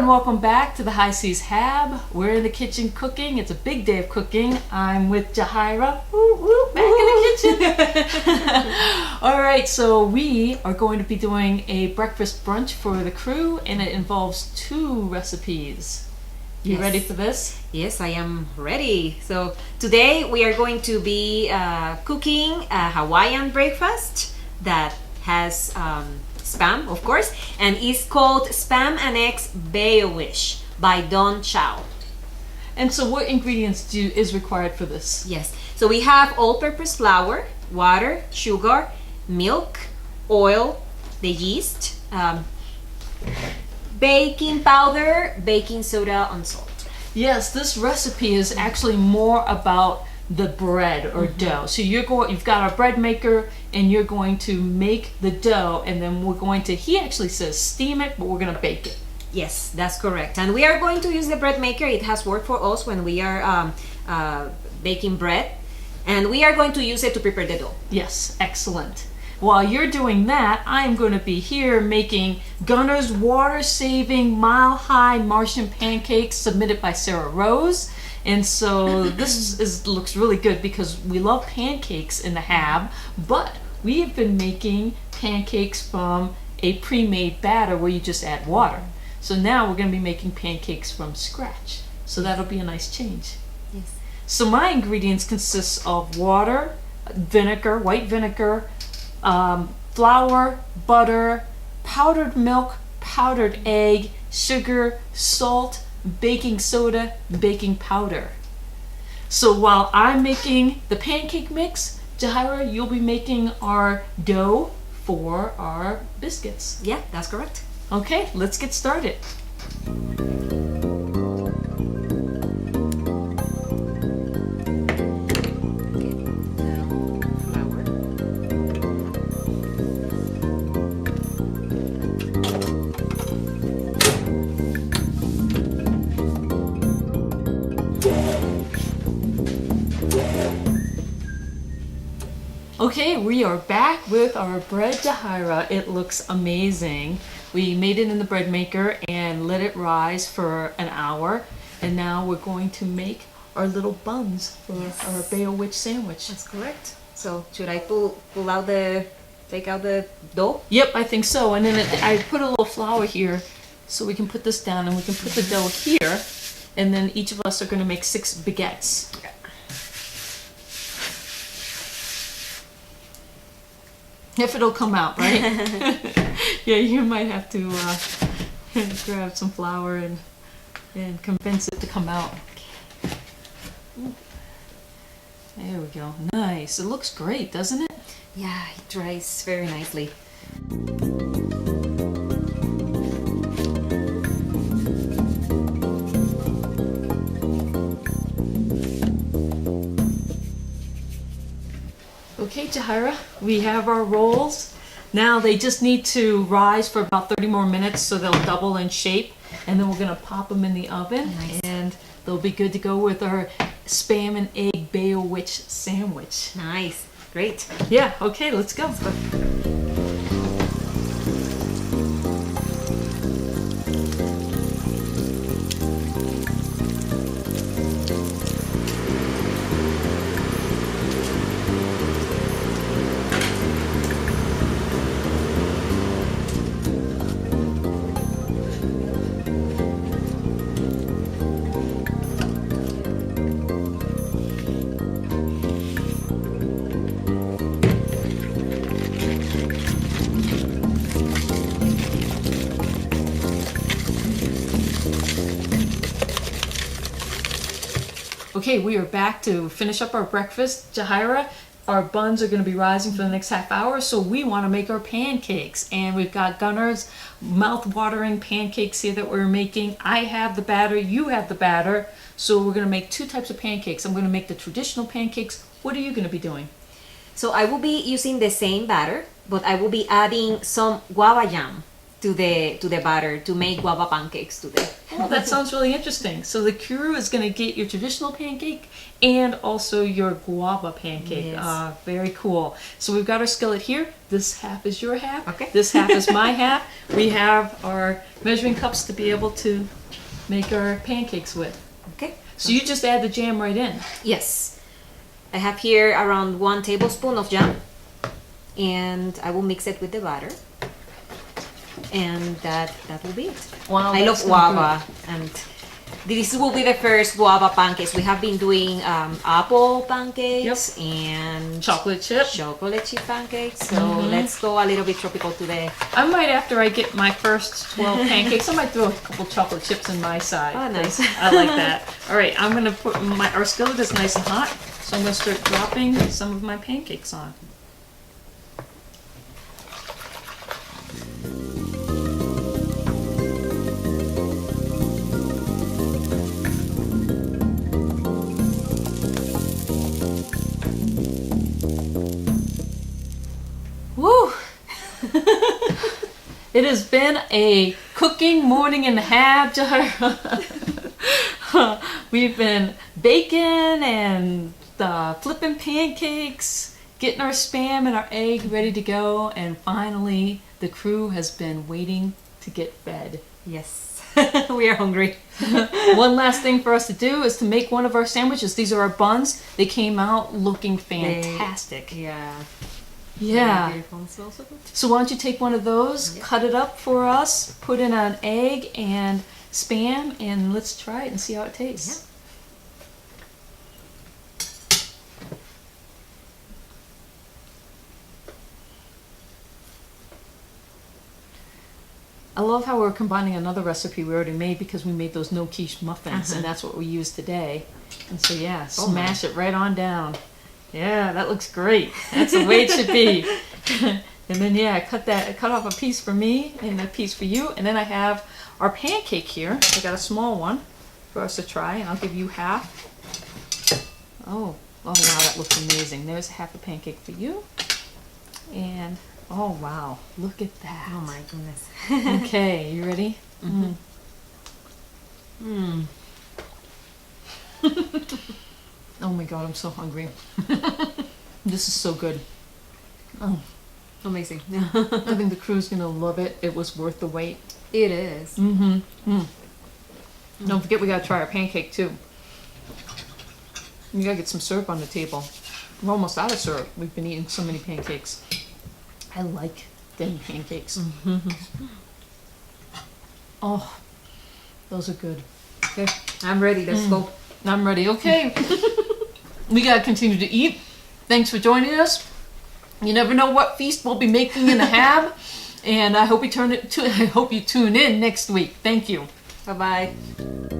welcome back to the High Seas Hab. We're in the kitchen cooking. It's a big day of cooking. I'm with Yajaira. Back in the kitchen. All right, so we are going to be doing a breakfast brunch for the crew, and it involves 2 recipes. You ready for this? Yes, I am ready. So today we are going to be cooking a Hawaiian breakfast that has spam, of course, and it's called Spam and Eggs Baowhich by Don Chow. And so what ingredients is required for this? Yes, so we have all-purpose flour, water, sugar, milk, oil, the yeast, baking powder, baking soda, and salt. Yes, this recipe is actually more about the bread or dough. So you've got our bread maker, and you're going to make the dough, and then we're going to, he actually says steam it, but we're going to bake it. Yes, that's correct. And we are going to use the bread maker. It has worked for us when we are baking bread, and we are going to use it to prepare the dough. Yes, excellent. While you're doing that, I'm going to be here making Gunner's water-saving, mile-high Martian pancakes submitted by Sarah Rose. And so this looks really good because we love pancakes in the Hab, but we have been making pancakes from a pre-made batter where you just add water. So now we're going to be making pancakes from scratch. So that'll be a nice change. Yes. So my ingredients consist of water, vinegar, white vinegar, flour, butter, powdered milk, powdered egg, sugar, salt, baking soda, baking powder. So while I'm making the pancake mix, Yajaira, you'll be making our dough for our biscuits. Yeah, that's correct. Okay, let's get started. Okay, we are back with our bread Yajaira. It looks amazing. We made it in the bread maker and let it rise for an hour. And now we're going to make our little buns for our Baowhich sandwich. That's correct. So should I take out the dough? Yep, I think so. And then I put a little flour here so we can put this down, and we can put the dough here. And then each of us are going to make 6 baguettes. Okay. If it'll come out, right? Yeah, you might have to grab some flour and convince it to come out. Ooh. There we go. Nice. It looks great, doesn't it? Yeah, it dries very nicely. Okay, Yajaira, we have our rolls. Now they just need to rise for about 30 more minutes so they'll double in shape, and then we're going to pop them in the oven. Nice. And they'll be good to go with our Spam and Egg Baowhich sandwich. Nice. Great. Yeah, okay, let's go. Okay, we are back to finish up our breakfast. Yajaira, our buns are going to be rising for the next half hour, so we want to make our pancakes. And we've got Gunner's mouth-watering pancakes here that we're making. I have the batter, you have the batter. So we're going to make 2 types of pancakes. I'm going to make the traditional pancakes. What are you going to be doing? So I will be using the same batter, but I will be adding some guava jam to the batter to make guava pancakes today. Oh, that sounds really interesting. So the crew is going to get your traditional pancake and also your guava pancake. Yes. Very cool. So we've got our skillet here. This half is your half. Okay. This half is my half. We have our measuring cups to be able to make our pancakes with. Okay. So you just add the jam right in. Yes. I have here around 1 tablespoon of jam, and I will mix it with the batter. And that will be it. Wow, I love that's so guava, and this will be the first guava pancakes. We have been doing apple pancakes and Chocolate chip. chocolate chip pancakes. So let's go a little bit tropical today. I might, after I get my first 12 pancakes, I might throw a couple chocolate chips in my side. Oh, nice. I like that. All right, I'm gonna put our skillet is nice and hot, so I'm gonna start dropping some of my pancakes on. Woo! It has been a cooking morning and a half, Yajaira. We've been baking and flipping pancakes, getting our Spam and our egg ready to go, and finally the crew has been waiting to get fed. Yes, we are hungry. One last thing for us to do is to make one of our sandwiches. These are our buns. They came out looking fantastic. Yeah. Yeah. Beautiful. It smells so good. So why don't you take one of those, cut it up for us, put in an egg and Spam, and let's try it and see how it tastes. I love how we're combining another recipe we already made because we made those no quiche muffins, and that's what we use today. And so yeah, smash it right on down. Yeah, that looks great. That's the way it should be. And then yeah, cut off a piece for me and a piece for you. And then I have our pancake here. I got a small one for us to try, and I'll give you half. Oh wow, that looks amazing. There's half a pancake for you. And oh wow, look at that. Oh my goodness. Okay, you ready? Oh my god, I'm so hungry. This is so good. Oh, Amazing. I think the crew's gonna love it. It was worth the wait. It is. Don't forget we gotta try our pancake too. You gotta get some syrup on the table. We're almost out of syrup. We've been eating so many pancakes. I like thin pancakes. Oh, those are good. Okay, I'm ready. Let's go. I'm ready. Okay. We gotta continue to eat. Thanks for joining us. You never know what feast we'll be making in the hab, and I hope you tune in next week. Thank you. Bye bye.